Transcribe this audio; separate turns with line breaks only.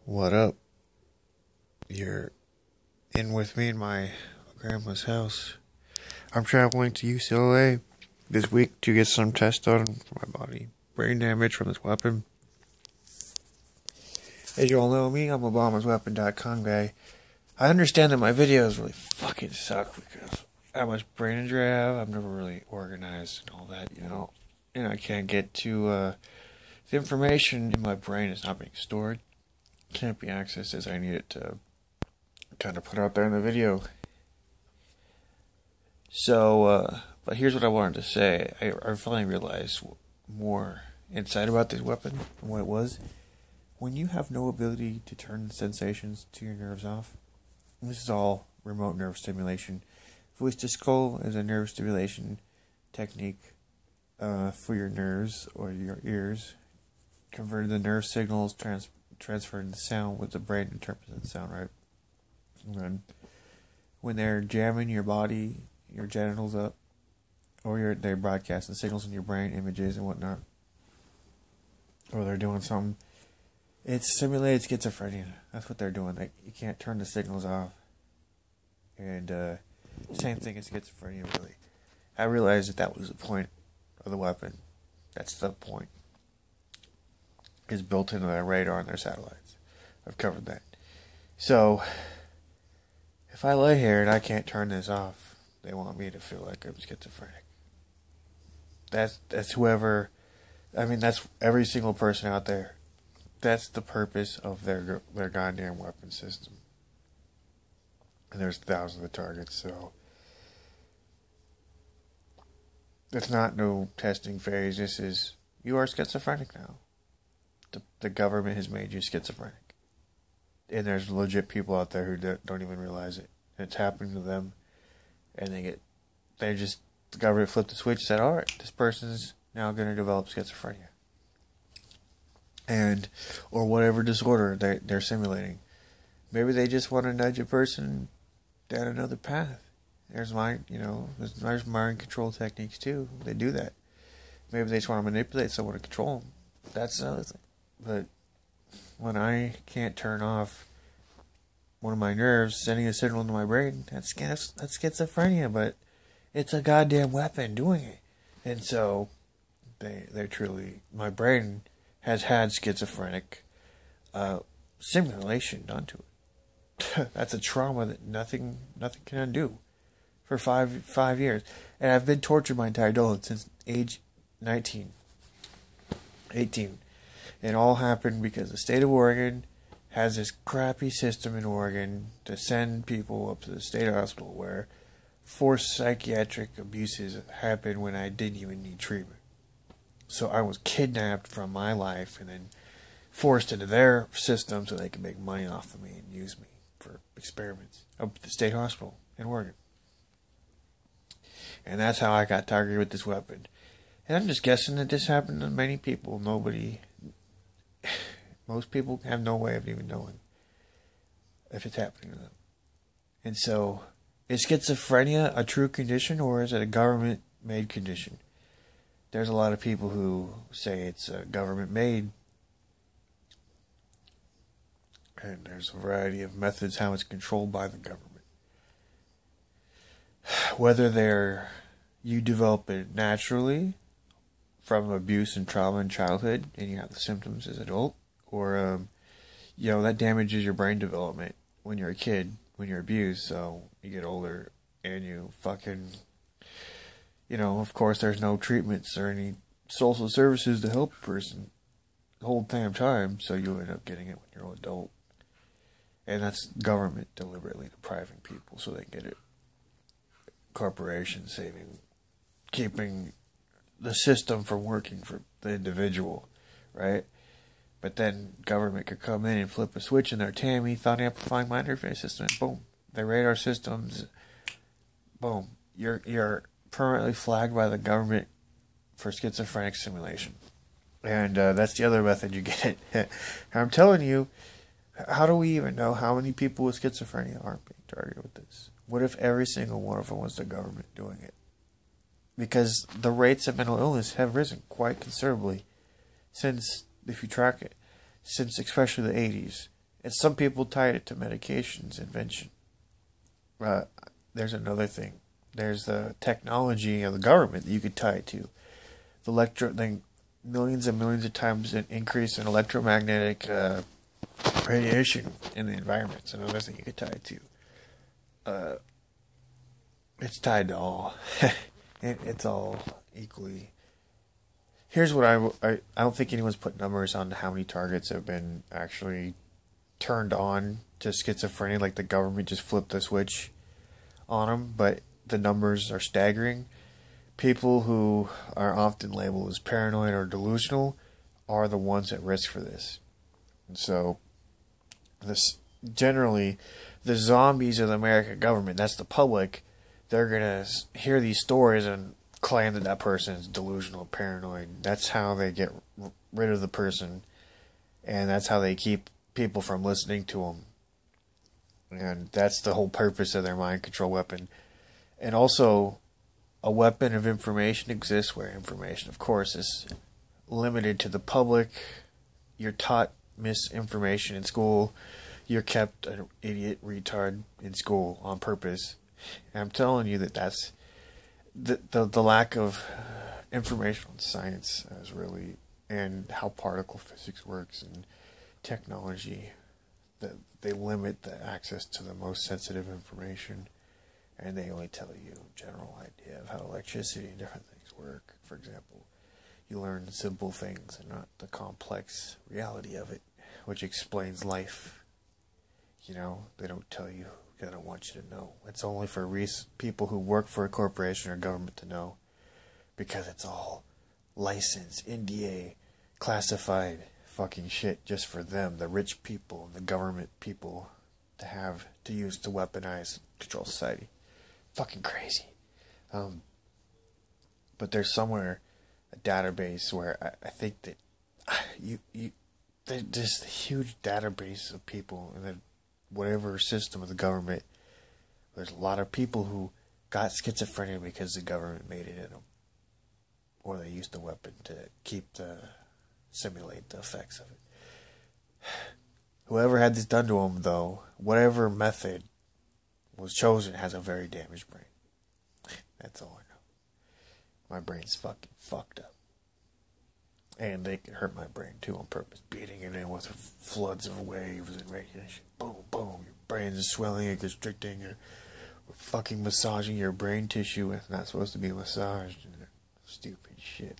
What up? You're in with me in my grandma's house. I'm traveling to UCLA this week to get some tests done for my body. Brain damage from this weapon. As you all know me, I'm ObamasWeapon.com guy. I understand that my videos really fucking suck because how much brain injury I have. I'm never really organized and all that, And I can't get to, the information in my brain is not being stored. Can't be accessed as I need it to kind of put out there in the video. So, but here's what I wanted to say. I finally realized more insight about this weapon and what it was. When you have no ability to turn the sensations to your nerves off, this is all remote nerve stimulation. Voice to skull is a nerve stimulation technique for your nerves or your ears. Converting the nerve signals, transferring the sound with the brain interprets the sound, right? And then when they're jamming your body, your genitals up, or they're broadcasting signals in your brain, images and whatnot, or they're doing something, it's simulated schizophrenia. That's what they're doing. You can't turn the signals off. And same thing as schizophrenia, really. I realized that was the point of the weapon. That's the point. It's built into their radar and their satellites. I've covered that. So, if I lay here and I can't turn this off, they want me to feel like I'm schizophrenic. That's whoever, that's every single person out there. That's the purpose of their goddamn weapon system. And there's thousands of targets, so it's not no testing phase. This is, you are schizophrenic now. The government has made you schizophrenic. And there's legit people out there who don't even realize it. It's happening to them. And the government flipped the switch and said, alright, this person's now going to develop schizophrenia. Or whatever disorder they're simulating. Maybe they just want to nudge a person down another path. There's mind control techniques too. They do that. Maybe they just want to manipulate someone to control them. That's another thing. But when I can't turn off one of my nerves sending a signal into my brain, that's schizophrenia, but it's a goddamn weapon doing it. And so they're truly, my brain has had schizophrenic simulation done to it. That's a trauma that nothing can undo for five years. And I've been tortured my entire adulthood since age 18. It all happened because the state of Oregon has this crappy system in Oregon to send people up to the state hospital where forced psychiatric abuses happen when I didn't even need treatment. So I was kidnapped from my life and then forced into their system so they could make money off of me and use me for experiments up at the state hospital in Oregon. And that's how I got targeted with this weapon. And I'm just guessing that this happened to many people. Most people have no way of even knowing if it's happening to them. And so, is schizophrenia a true condition or is it a government-made condition? There's a lot of people who say it's government-made. And there's a variety of methods how it's controlled by the government. Whether you develop it naturally from abuse and trauma in childhood and you have the symptoms as an adult, or that damages your brain development when you're a kid, when you're abused, so you get older and you fucking, of course there's no treatments or any social services to help a person the whole damn time, so you end up getting it when you're an adult. And that's government deliberately depriving people so they get it. Corporations keeping the system from working for the individual, right? But then government could come in and flip a switch in their TAMI, thought amplifying mind interface system, and boom, their radar systems, boom, you're permanently flagged by the government for schizophrenic simulation. And that's the other method you get it. I'm telling you, how do we even know how many people with schizophrenia aren't being targeted with this? What if every single one of them was the government doing it? Because the rates of mental illness have risen quite considerably since, if you track it, since especially the 80s. And some people tie it to medications, invention. There's another thing. There's the technology of the government that you could tie it to. Millions and millions of times an increase in electromagnetic radiation in the environment. It's another thing you could tie it to. It's tied to all. It's all equally. Here's what I don't think anyone's put numbers on how many targets have been actually turned on to schizophrenia. Like the government just flipped the switch on them, but the numbers are staggering. People who are often labeled as paranoid or delusional are the ones at risk for this. And so, generally, the zombies of the American government, that's the public, they're going to hear these stories and claim that person is delusional, paranoid. That's how they get rid of the person, and that's how they keep people from listening to them. And that's the whole purpose of their mind control weapon. And also, a weapon of information exists where information, of course, is limited to the public. You're taught misinformation in school. You're kept an idiot, retard in school on purpose. And I'm telling you that's the lack of information on science is really, and how particle physics works and technology, that they limit the access to the most sensitive information. And they only tell you a general idea of how electricity and different things work. For example, you learn simple things and not the complex reality of it, which explains life. You know, they don't tell you, they don't want you to know. It's only for people who work for a corporation or government to know, because it's all licensed, NDA, classified fucking shit just for them, the rich people, the government people, to use to weaponize, control society. Fucking crazy. But there's somewhere a database where I think that there's just a huge database of people in whatever system of the government. There's a lot of people who got schizophrenia because the government made it in them, or they used the weapon to simulate the effects of it. Whoever had this done to them, though, whatever method was chosen, has a very damaged brain. That's all I know. My brain's fucking fucked up. And they can hurt my brain too on purpose, beating it in with floods of waves and radiation. Boom, boom. Your brain is swelling and constricting. You're fucking massaging your brain tissue. It's not supposed to be massaged. And stupid shit.